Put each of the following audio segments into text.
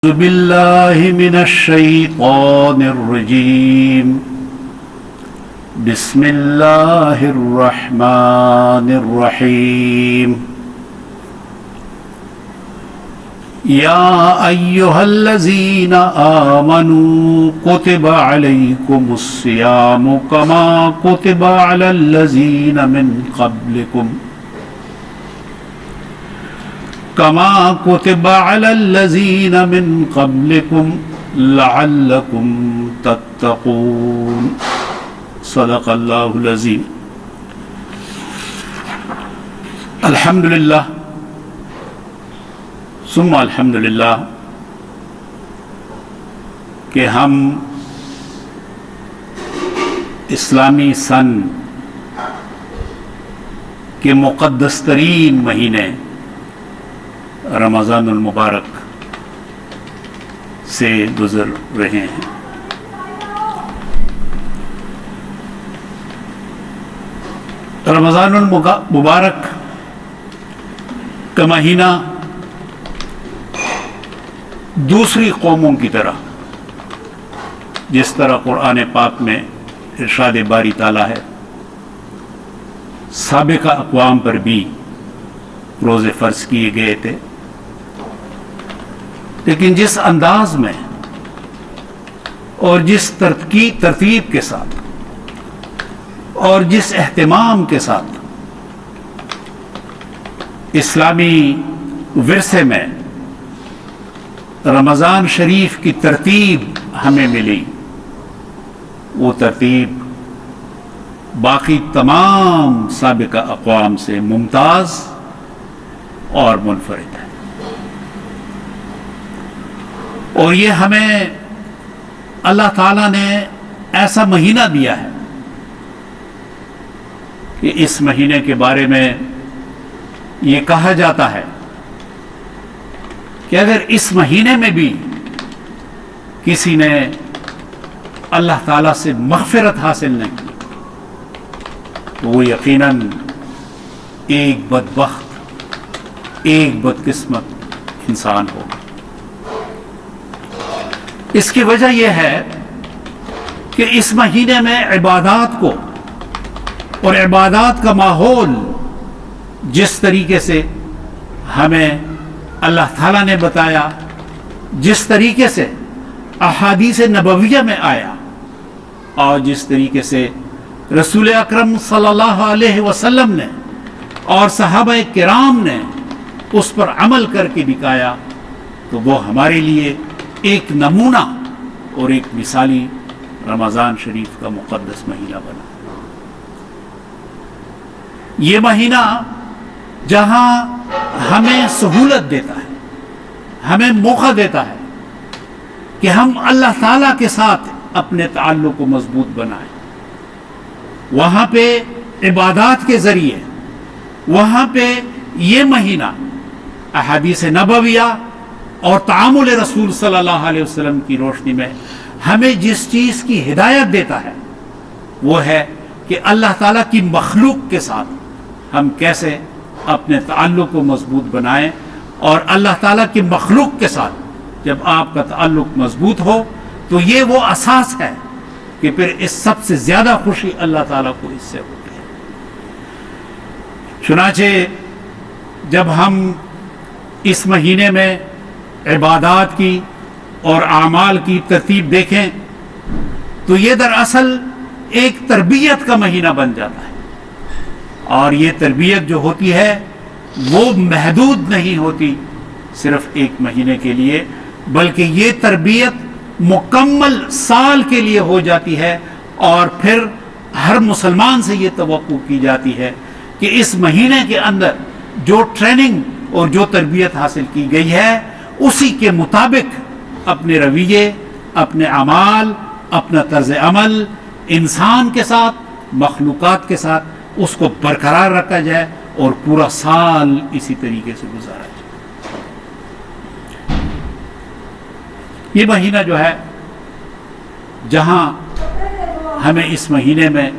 أعوذ بالله من الشيطان الرجيم بسم الله الرحمن الرحيم يا أيها الذين آمنوا كتب عليكم الصيام كما كتب على الذين من قبلكم لعلكم تتقون صدق اللہ العظیم. الحمدللہ ثم الحمدللہ کہ ہم اسلامی سن کے مقدس ترین مہینے رمضان المبارک سے گزر رہے ہیں. رمضان المبارک کا مہینہ دوسری قوموں کی طرح، جس طرح قرآن پاک میں ارشاد باری تعالیٰ ہے، سابقہ اقوام پر بھی روزے فرض کیے گئے تھے، لیکن جس انداز میں اور جس ترتیب کے ساتھ اور جس اہتمام کے ساتھ اسلامی ورثے میں رمضان شریف کی ترتیب ہمیں ملی، وہ ترتیب باقی تمام سابقہ اقوام سے ممتاز اور منفرد ہے. اور یہ ہمیں اللہ تعالیٰ نے ایسا مہینہ دیا ہے کہ اس مہینے کے بارے میں یہ کہا جاتا ہے کہ اگر اس مہینے میں بھی کسی نے اللہ تعالیٰ سے مغفرت حاصل نہیں کی تو وہ یقیناً ایک بدبخت، ایک بدقسمت انسان ہوگا. اس کی وجہ یہ ہے کہ اس مہینے میں عبادات کو اور عبادات کا ماحول جس طریقے سے ہمیں اللہ تعالیٰ نے بتایا، جس طریقے سے احادیث نبویہ میں آیا اور جس طریقے سے رسول اکرم صلی اللہ علیہ وسلم نے اور صحابہ کرام نے اس پر عمل کر کے دکھایا، تو وہ ہمارے لیے ایک نمونہ اور ایک مثالی رمضان شریف کا مقدس مہینہ بنا. یہ مہینہ جہاں ہمیں سہولت دیتا ہے، ہمیں موقع دیتا ہے کہ ہم اللہ تعالیٰ کے ساتھ اپنے تعلق کو مضبوط بنائیں، وہاں پہ عبادات کے ذریعے، وہاں پہ یہ مہینہ احادیث نبویہ اور تعامل رسول صلی اللہ علیہ وسلم کی روشنی میں ہمیں جس چیز کی ہدایت دیتا ہے وہ ہے کہ اللہ تعالیٰ کی مخلوق کے ساتھ ہم کیسے اپنے تعلق کو مضبوط بنائیں. اور اللہ تعالیٰ کی مخلوق کے ساتھ جب آپ کا تعلق مضبوط ہو تو یہ وہ اساس ہے کہ پھر اس سب سے زیادہ خوشی اللہ تعالیٰ کو اس سے ہوتی ہے. چنانچہ جب ہم اس مہینے میں عبادات کی اور اعمال کی ترتیب دیکھیں تو یہ دراصل ایک تربیت کا مہینہ بن جاتا ہے. اور یہ تربیت جو ہوتی ہے وہ محدود نہیں ہوتی صرف ایک مہینے کے لیے، بلکہ یہ تربیت مکمل سال کے لیے ہو جاتی ہے. اور پھر ہر مسلمان سے یہ توقع کی جاتی ہے کہ اس مہینے کے اندر جو ٹریننگ اور جو تربیت حاصل کی گئی ہے اسی کے مطابق اپنے رویے، اپنے اعمال، اپنا طرز عمل انسان کے ساتھ، مخلوقات کے ساتھ اس کو برقرار رکھا جائے اور پورا سال اسی طریقے سے گزارا جائے. یہ مہینہ جو ہے جہاں ہمیں اس مہینے میں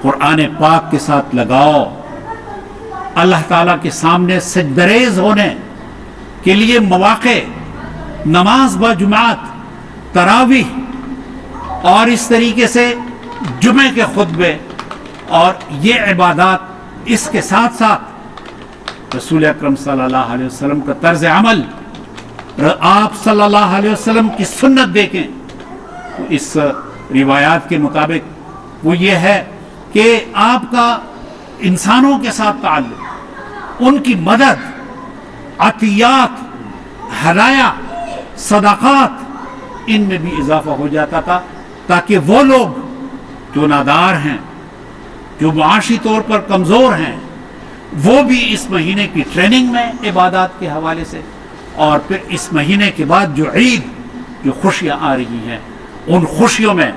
قرآن پاک کے ساتھ لگاؤ، اللہ تعالیٰ کے سامنے سجدریز ہونے کے لیے مواقع نماز با جماعت، تراویح اور اس طریقے سے جمعے کے خطبے اور یہ عبادات، اس کے ساتھ ساتھ رسول اکرم صلی اللہ علیہ وسلم کا طرز عمل، آپ صلی اللہ علیہ وسلم کی سنت دیکھیں تو اس روایات کے مطابق وہ یہ ہے کہ آپ کا انسانوں کے ساتھ تعلق، ان کی مدد، عطیات، ہدایہ، صدقات، ان میں بھی اضافہ ہو جاتا تھا تاکہ وہ لوگ جو نادار ہیں، جو معاشی طور پر کمزور ہیں، وہ بھی اس مہینے کی ٹریننگ میں عبادات کے حوالے سے، اور پھر اس مہینے کے بعد جو عید، جو خوشیاں آ رہی ہیں، ان خوشیوں میں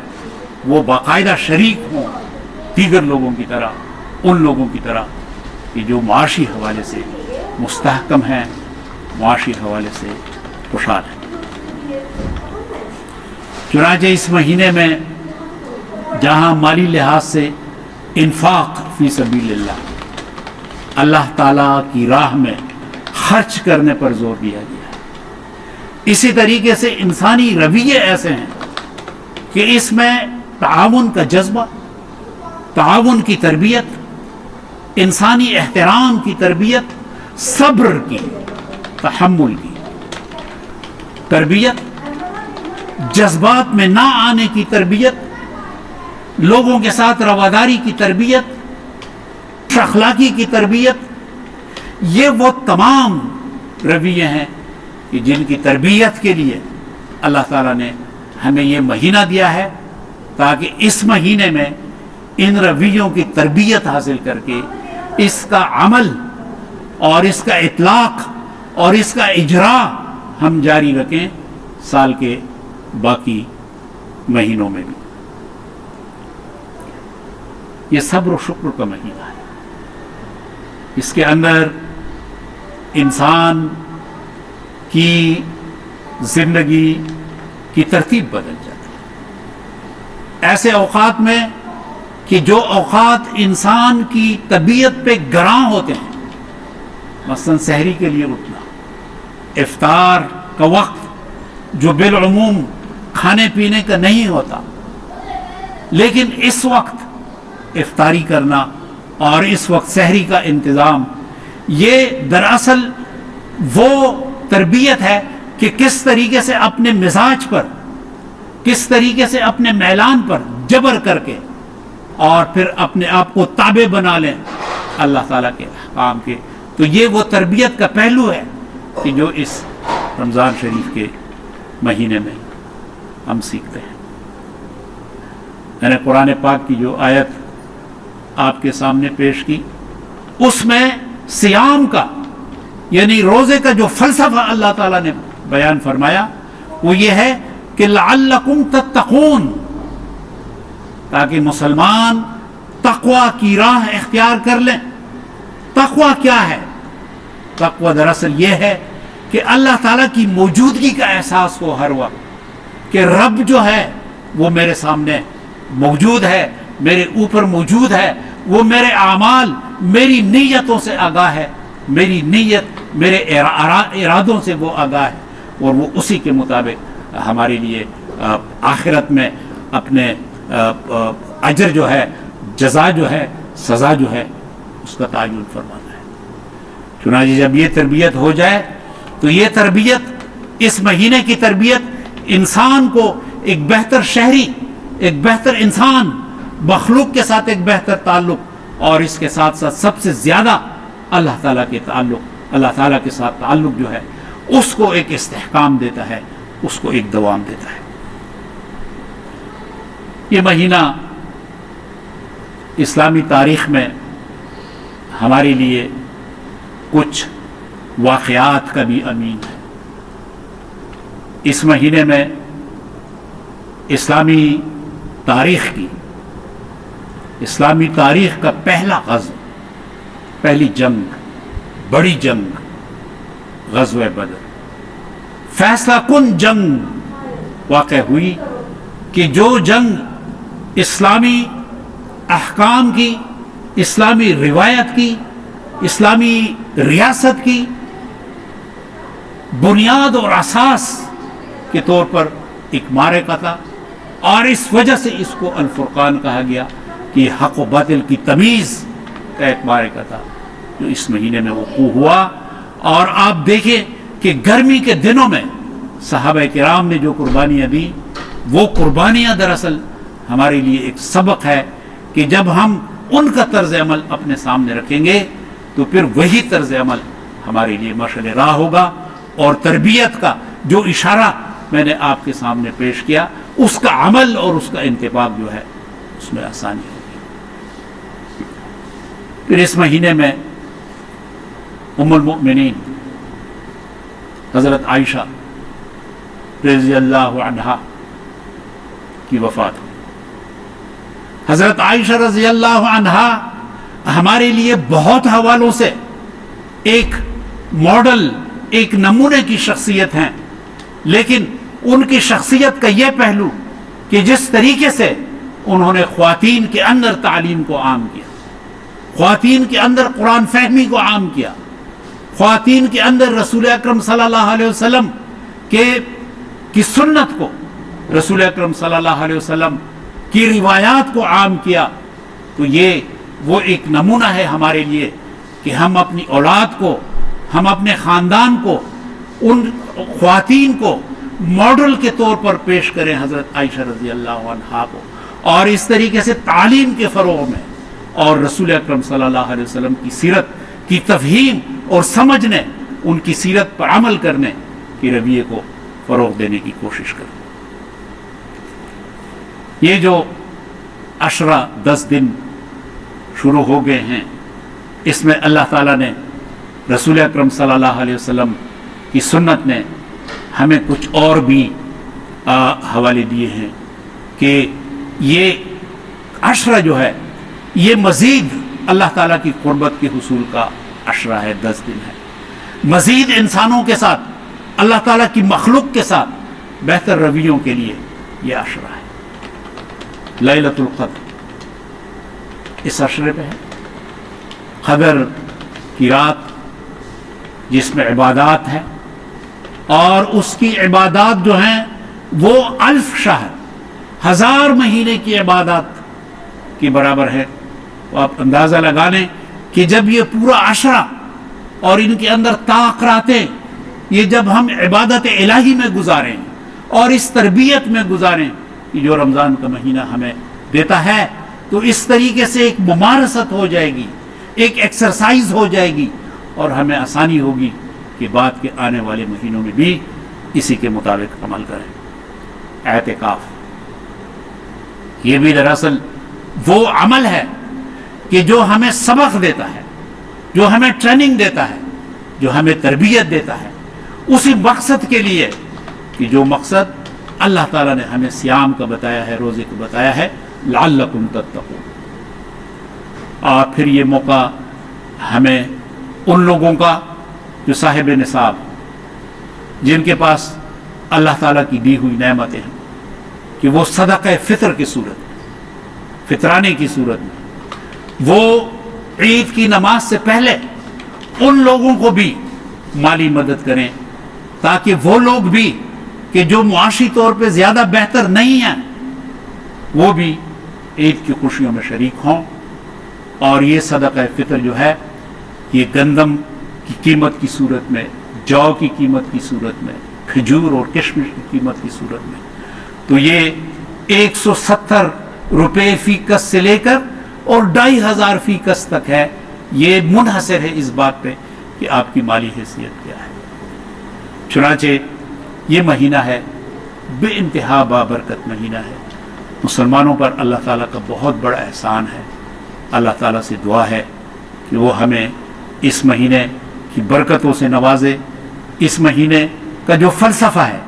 وہ باقاعدہ شریک ہوں، دیگر لوگوں کی طرح، ان لوگوں کی طرح کہ جو معاشی حوالے سے مستحکم ہیں، معاشی حوالے سے خوشحال ہیں۔ چنانچہ اس مہینے میں جہاں مالی لحاظ سے انفاق فی سبیل اللہ، اللہ تعالیٰ کی راہ میں خرچ کرنے پر زور دیا گیا ہے، اسی طریقے سے انسانی رویے ایسے ہیں کہ اس میں تعاون کا جذبہ، تعاون کی تربیت، انسانی احترام کی تربیت، صبر کی، تحمل کی تربیت، جذبات میں نہ آنے کی تربیت، لوگوں کے ساتھ رواداری کی تربیت، اخلاقی کی تربیت، یہ وہ تمام رویے ہیں کہ جن کی تربیت کے لیے اللہ تعالیٰ نے ہمیں یہ مہینہ دیا ہے، تاکہ اس مہینے میں ان رویوں کی تربیت حاصل کر کے اس کا عمل اور اس کا اطلاق اور اس کا اجرا ہم جاری رکھیں سال کے باقی مہینوں میں بھی۔ یہ صبر و شکر کا مہینہ ہے، اس کے اندر انسان کی زندگی کی ترتیب بدل جاتی ہے، ایسے اوقات میں کہ جو اوقات انسان کی طبیعت پہ گراں ہوتے ہیں، مثلا سحری کے لیے اٹھنا، افطار کا وقت جو بالعموم کھانے پینے کا نہیں ہوتا، لیکن اس وقت افطاری کرنا اور اس وقت سحری کا انتظام، یہ دراصل وہ تربیت ہے کہ کس طریقے سے اپنے مزاج پر، کس طریقے سے اپنے میلان پر جبر کر کے اور پھر اپنے آپ کو تابع بنا لیں اللہ تعالیٰ کے احکام کے۔ تو یہ وہ تربیت کا پہلو ہے کہ جو اس رمضان شریف کے مہینے میں ہم سیکھتے ہیں۔ میں نے قرآن پاک کی جو آیت آپ کے سامنے پیش کی، اس میں صیام کا یعنی روزے کا جو فلسفہ اللہ تعالیٰ نے بیان فرمایا وہ یہ ہے کہ لعلکم تتقون، تاکہ مسلمان تقوی کی راہ اختیار کر لیں۔ تقوی کیا ہے؟ تقوی دراصل یہ ہے کہ اللہ تعالیٰ کی موجودگی کا احساس ہو ہر وقت، کہ رب جو ہے وہ میرے سامنے موجود ہے، میرے اوپر موجود ہے، وہ میرے اعمال، میری نیتوں سے آگاہ ہے، میری نیت، میرے ارادوں سے وہ آگاہ ہے، اور وہ اسی کے مطابق ہمارے لیے آخرت میں اپنے اجر جو ہے، جزا جو ہے، سزا جو ہے، اس کا تعین فرماتا ہے۔ چنانچہ جب یہ تربیت ہو جائے تو یہ تربیت، اس مہینے کی تربیت انسان کو ایک بہتر شہری، ایک بہتر انسان، مخلوق کے ساتھ ایک بہتر تعلق، اور اس کے ساتھ ساتھ سب سے زیادہ اللہ تعالیٰ کے تعلق، اللہ تعالیٰ کے ساتھ تعلق جو ہے اس کو ایک استحکام دیتا ہے، اس کو ایک دوام دیتا ہے۔ یہ مہینہ اسلامی تاریخ میں ہمارے لیے کچھ واقعات کا بھی امین ہے۔ اس مہینے میں اسلامی تاریخ کی، اسلامی تاریخ کا پہلا غزو، پہلی جنگ، بڑی جنگ، غزوہ بدر، فیصلہ کن جنگ واقع ہوئی، کہ جو جنگ اسلامی احکام کی، اسلامی روایت کی، اسلامی ریاست کی بنیاد اور اساس کے طور پر ایک معرکہ تھا، اور اس وجہ سے اس کو الفرقان کہا گیا کہ یہ حق و باطل کی تمیز کا ایک معرکہ تھا جو اس مہینے میں وقوع ہوا۔ اور آپ دیکھیں کہ گرمی کے دنوں میں صحابہ کرام نے جو قربانیاں دی، وہ قربانیاں دراصل ہمارے لیے ایک سبق ہے کہ جب ہم ان کا طرز عمل اپنے سامنے رکھیں گے تو پھر وہی طرز عمل ہمارے لیے مشعل راہ ہوگا، اور تربیت کا جو اشارہ میں نے آپ کے سامنے پیش کیا، اس کا عمل اور اس کا انتباہ جو ہے اس میں آسانی ہوگی۔ پھر اس مہینے میں ام المؤمنین حضرت عائشہ رضی اللہ عنہا کی وفات ہوئی۔ حضرت عائشہ رضی اللہ عنہا ہمارے لیے بہت حوالوں سے ایک ماڈل، ایک نمونے کی شخصیت ہیں، لیکن ان کی شخصیت کا یہ پہلو کہ جس طریقے سے انہوں نے خواتین کے اندر تعلیم کو عام کیا، خواتین کے اندر قرآن فہمی کو عام کیا، خواتین کے اندر رسول اکرم صلی اللہ علیہ وسلم کی سنت کو، رسول اکرم صلی اللہ علیہ وسلم کی روایات کو عام کیا، تو یہ وہ ایک نمونہ ہے ہمارے لیے کہ ہم اپنی اولاد کو، ہم اپنے خاندان کو، ان خواتین کو ماڈل کے طور پر پیش کریں حضرت عائشہ رضی اللہ عنہا کو، اور اس طریقے سے تعلیم کے فروغ میں اور رسول اکرم صلی اللہ علیہ وسلم کی سیرت کی تفہیم اور سمجھنے، ان کی سیرت پر عمل کرنے کی رویے کو فروغ دینے کی کوشش کریں۔ یہ جو عشرہ 10 دن شروع ہو گئے ہیں، اس میں اللہ تعالیٰ نے، رسول اکرم صلی اللہ علیہ وسلم کی سنت نے ہمیں کچھ اور بھی حوالے دیے ہیں کہ یہ عشرہ جو ہے یہ مزید اللہ تعالیٰ کی قربت کے حصول کا عشرہ ہے، 10 دن ہے، مزید انسانوں کے ساتھ، اللہ تعالیٰ کی مخلوق کے ساتھ بہتر رویوں کے لیے یہ عشرہ ہے۔ لیلۃ القدر اس عشرے پہ ہے، قدر کی رات جس میں عبادات ہے، اور اس کی عبادات جو ہیں وہ 1000 شہر، 1000 مہینے کی عبادات کی برابر ہے۔ تو آپ اندازہ لگا لیں کہ جب یہ پورا عشرہ اور ان کے اندر طاق راتیں، یہ جب ہم عبادت الہی میں گزاریں اور اس تربیت میں گزاریں کہ جو رمضان کا مہینہ ہمیں دیتا ہے، تو اس طریقے سے ایک ممارست ہو جائے گی، ایک ایکسرسائز ہو جائے گی، اور ہمیں آسانی ہوگی کہ بعد کے آنے والے مہینوں میں بھی اسی کے مطابق عمل کریں۔ اعتکاف یہ بھی دراصل وہ عمل ہے کہ جو ہمیں سبق دیتا ہے، جو ہمیں ٹریننگ دیتا ہے، جو ہمیں تربیت دیتا ہے اسی مقصد کے لیے کہ جو مقصد اللہ تعالیٰ نے ہمیں صیام کا بتایا ہے، روزے کو بتایا ہے، لعلکم تتقون۔ اور پھر یہ موقع ہمیں ان لوگوں کا جو صاحب نصاب، جن کے پاس اللہ تعالیٰ کی دی ہوئی نعمتیں ہیں، کہ وہ صدقہ فطر کی صورت میں، فطرانے کی صورت میں، وہ عید کی نماز سے پہلے ان لوگوں کو بھی مالی مدد کریں، تاکہ وہ لوگ بھی کہ جو معاشی طور پہ زیادہ بہتر نہیں ہیں، وہ بھی عید کی خوشیوں میں شریک ہوں۔ اور یہ صدقہ فطر جو ہے یہ گندم کی قیمت کی صورت میں، جو کی قیمت کی صورت میں، کھجور اور کشمش کی قیمت کی صورت میں، تو یہ 170 روپے فی کس سے لے کر اور 2500 فی کس تک ہے۔ یہ منحصر ہے اس بات پہ کہ آپ کی مالی حیثیت کیا ہے۔ چنانچہ یہ مہینہ ہے بے انتہا بابرکت مہینہ ہے، مسلمانوں پر اللہ تعالیٰ کا بہت بڑا احسان ہے۔ اللہ تعالیٰ سے دعا ہے کہ وہ ہمیں اس مہینے کی برکتوں سے نوازے، اس مہینے کا جو فلسفہ ہے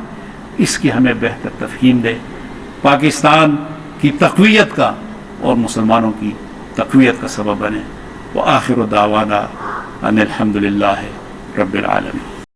اس کی ہمیں بہتر تفہیم دے، پاکستان کی تقویت کا اور مسلمانوں کی تقویت کا سبب بنے۔ وآخر دعوانا ان الحمد للہ رب العالمین۔